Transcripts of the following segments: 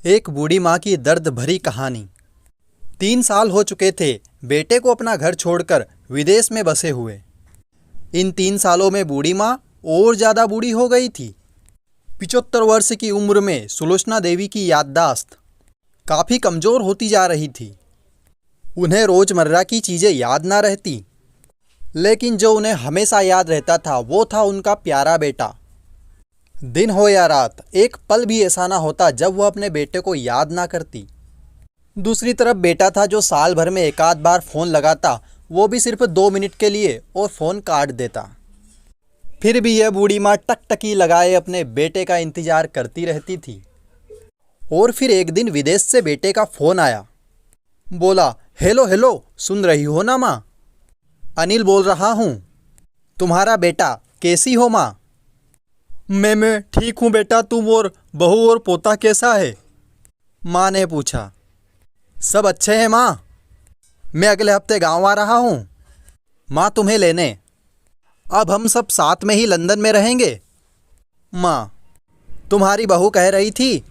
एक बूढ़ी माँ की दर्द भरी कहानी। 3 साल हो चुके थे बेटे को अपना घर छोड़कर विदेश में बसे हुए। इन 3 सालों में बूढ़ी माँ और ज़्यादा बूढ़ी हो गई थी। 75 वर्ष की उम्र में सुलोचना देवी की याददाश्त काफ़ी कमज़ोर होती जा रही थी। उन्हें रोज़मर्रा की चीज़ें याद ना रहती, लेकिन जो उन्हें हमेशा याद रहता था वो था उनका प्यारा बेटा। दिन हो या रात, एक पल भी ऐसा ना होता जब वह अपने बेटे को याद ना करती। दूसरी तरफ बेटा था जो साल भर में एक आध बार फ़ोन लगाता, वो भी सिर्फ 2 मिनट के लिए, और फ़ोन काट देता। फिर भी यह बूढ़ी माँ टकटकी लगाए अपने बेटे का इंतज़ार करती रहती थी। और फिर एक दिन विदेश से बेटे का फ़ोन आया। बोला, हेलो हेलो, सुन रही हो ना माँ? अनिल बोल रहा हूँ। तुम्हारा बेटा, कैसी हो माँ? मैं ठीक हूँ बेटा, तुम और बहू और पोता कैसा है? माँ ने पूछा। सब अच्छे हैं माँ। मैं अगले हफ्ते गांव आ रहा हूँ माँ तुम्हें लेने। अब हम सब साथ में ही लंदन में रहेंगे। माँ, तुम्हारी बहू कह रही थी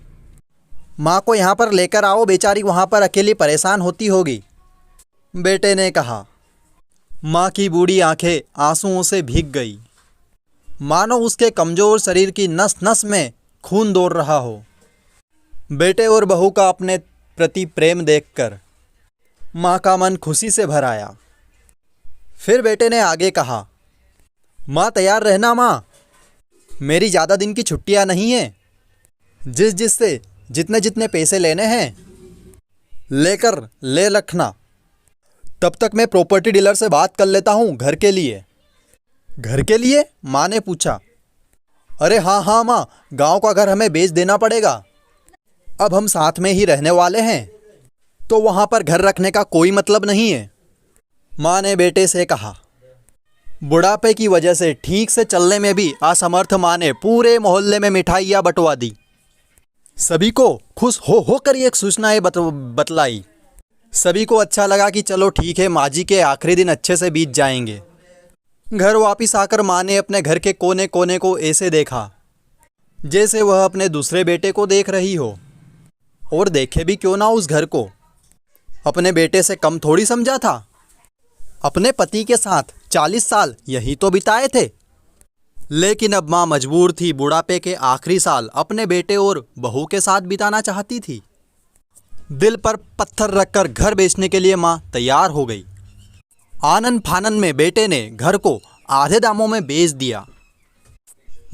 माँ को यहाँ पर लेकर आओ, बेचारी वहाँ पर अकेली परेशान होती होगी, बेटे ने कहा। माँ की बूढ़ी आंखें आंसुओं से भीग गई, मानो उसके कमज़ोर शरीर की नस नस में खून दौड़ रहा हो। बेटे और बहू का अपने प्रति प्रेम देखकर माँ का मन खुशी से भर आया। फिर बेटे ने आगे कहा, माँ तैयार रहना माँ, मेरी ज़्यादा दिन की छुट्टियाँ नहीं हैं। जिससे जितने जितने पैसे लेने हैं लेकर ले रखना। तब तक मैं प्रॉपर्टी डीलर से बात कर लेता हूँ घर के लिए। घर के लिए? माँ ने पूछा। अरे हाँ माँ, गांव का घर हमें बेच देना पड़ेगा। अब हम साथ में ही रहने वाले हैं, तो वहाँ पर घर रखने का कोई मतलब नहीं है, माँ ने बेटे से कहा। बुढ़ापे की वजह से ठीक से चलने में भी असमर्थ माँ ने पूरे मोहल्ले में मिठाइयाँ बंटवा दी। सभी को खुश हो कर एक सूचना बतलाई। सभी को अच्छा लगा कि चलो ठीक है, माँ जी के आखिरी दिन अच्छे से बीत जाएंगे। घर वापस आकर माँ ने अपने घर के कोने कोने को ऐसे देखा जैसे वह अपने दूसरे बेटे को देख रही हो। और देखे भी क्यों ना उस घर को, अपने बेटे से कम थोड़ी समझा था। अपने पति के साथ 40 साल यही तो बिताए थे। लेकिन अब माँ मजबूर थी, बुढ़ापे के आखिरी साल अपने बेटे और बहू के साथ बिताना चाहती थी। दिल पर पत्थर रखकर घर बेचने के लिए माँ तैयार हो गई। आनन फानन में बेटे ने घर को आधे दामों में बेच दिया।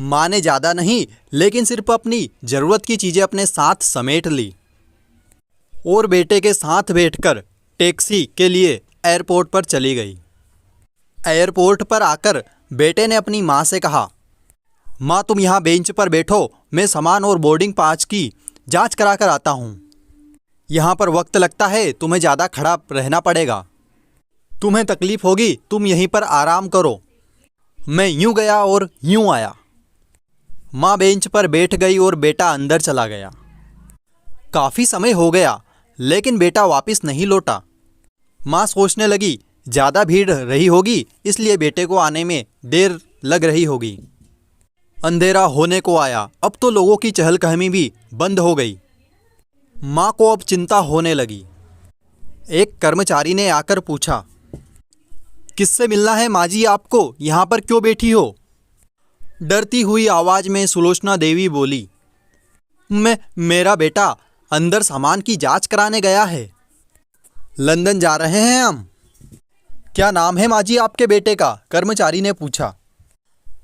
माँ ने ज़्यादा नहीं, लेकिन सिर्फ अपनी ज़रूरत की चीज़ें अपने साथ समेट ली और बेटे के साथ बैठकर टैक्सी के लिए एयरपोर्ट पर चली गई। एयरपोर्ट पर आकर बेटे ने अपनी माँ से कहा, माँ तुम यहाँ बेंच पर बैठो, मैं सामान और बोर्डिंग पास की जांच करा कर आता हूँ। यहाँ पर वक्त लगता है, तुम्हें ज़्यादा खड़ा रहना पड़ेगा, तुम्हें तकलीफ़ होगी, तुम यहीं पर आराम करो। मैं यूँ गया और यूँ आया। माँ बेंच पर बैठ गई और बेटा अंदर चला गया। काफ़ी समय हो गया, लेकिन बेटा वापस नहीं लौटा। माँ सोचने लगी ज़्यादा भीड़ रही होगी, इसलिए बेटे को आने में देर लग रही होगी। अंधेरा होने को आया, अब तो लोगों की चहलकदमी भी बंद हो गई। माँ को अब चिंता होने लगी। एक कर्मचारी ने आकर पूछा, किससे मिलना है माँ जी आपको, यहाँ पर क्यों बैठी हो? डरती हुई आवाज़ में सुलोचना देवी बोली, मेरा बेटा अंदर सामान की जांच कराने गया है। लंदन जा रहे हैं हम। क्या नाम है माँ जी आपके बेटे का? कर्मचारी ने पूछा।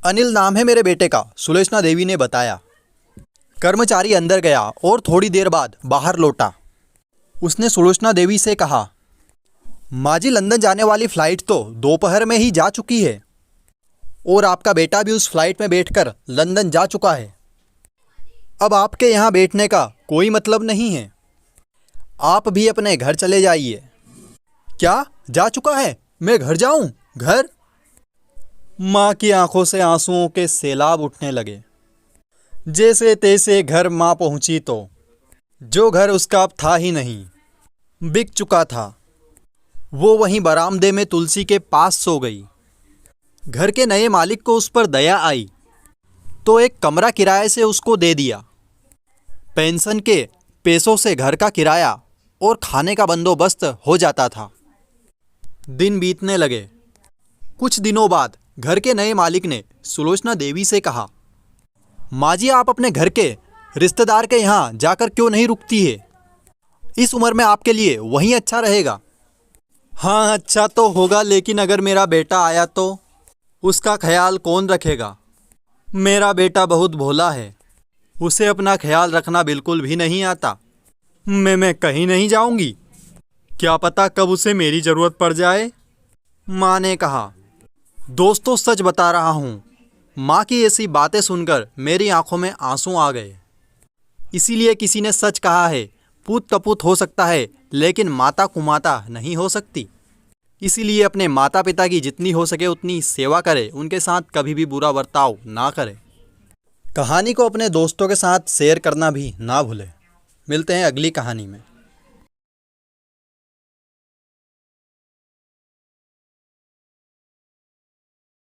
अनिल नाम है मेरे बेटे का, सुलोचना देवी ने बताया। कर्मचारी अंदर गया और थोड़ी देर बाद बाहर लौटा। उसने सुलोचना देवी से कहा, माँ जी लंदन जाने वाली फ़्लाइट तो दोपहर में ही जा चुकी है और आपका बेटा भी उस फ्लाइट में बैठकर लंदन जा चुका है। अब आपके यहाँ बैठने का कोई मतलब नहीं है, आप भी अपने घर चले जाइए। क्या जा चुका है? मैं घर जाऊँ? घर? माँ की आंखों से आंसुओं के सैलाब उठने लगे। जैसे तैसे घर माँ पहुँची तो जो घर उसका अब था ही नहीं, बिक चुका था। वो वहीं बरामदे में तुलसी के पास सो गई। घर के नए मालिक को उस पर दया आई तो एक कमरा किराए से उसको दे दिया। पेंशन के पैसों से घर का किराया और खाने का बंदोबस्त हो जाता था। दिन बीतने लगे। कुछ दिनों बाद घर के नए मालिक ने सुलोचना देवी से कहा, माँ जी, आप अपने घर के रिश्तेदार के यहाँ जाकर क्यों नहीं रुकती है? इस उम्र में आपके लिए वहीं अच्छा रहेगा। हाँ, अच्छा तो होगा, लेकिन अगर मेरा बेटा आया तो उसका ख्याल कौन रखेगा? मेरा बेटा बहुत भोला है, उसे अपना ख्याल रखना बिल्कुल भी नहीं आता। मैं कहीं नहीं जाऊंगी, क्या पता कब उसे मेरी ज़रूरत पड़ जाए। माँ ने कहा। दोस्तों, सच बता रहा हूँ, माँ की ऐसी बातें सुनकर मेरी आंखों में आंसू आ गए। इसीलिए किसी ने सच कहा है, पूत कपूत हो सकता है लेकिन माता कुमाता नहीं हो सकती। इसीलिए अपने माता पिता की जितनी हो सके उतनी सेवा करें, उनके साथ कभी भी बुरा बर्ताव ना करें। कहानी को अपने दोस्तों के साथ शेयर करना भी ना भूलें। मिलते हैं अगली कहानी में।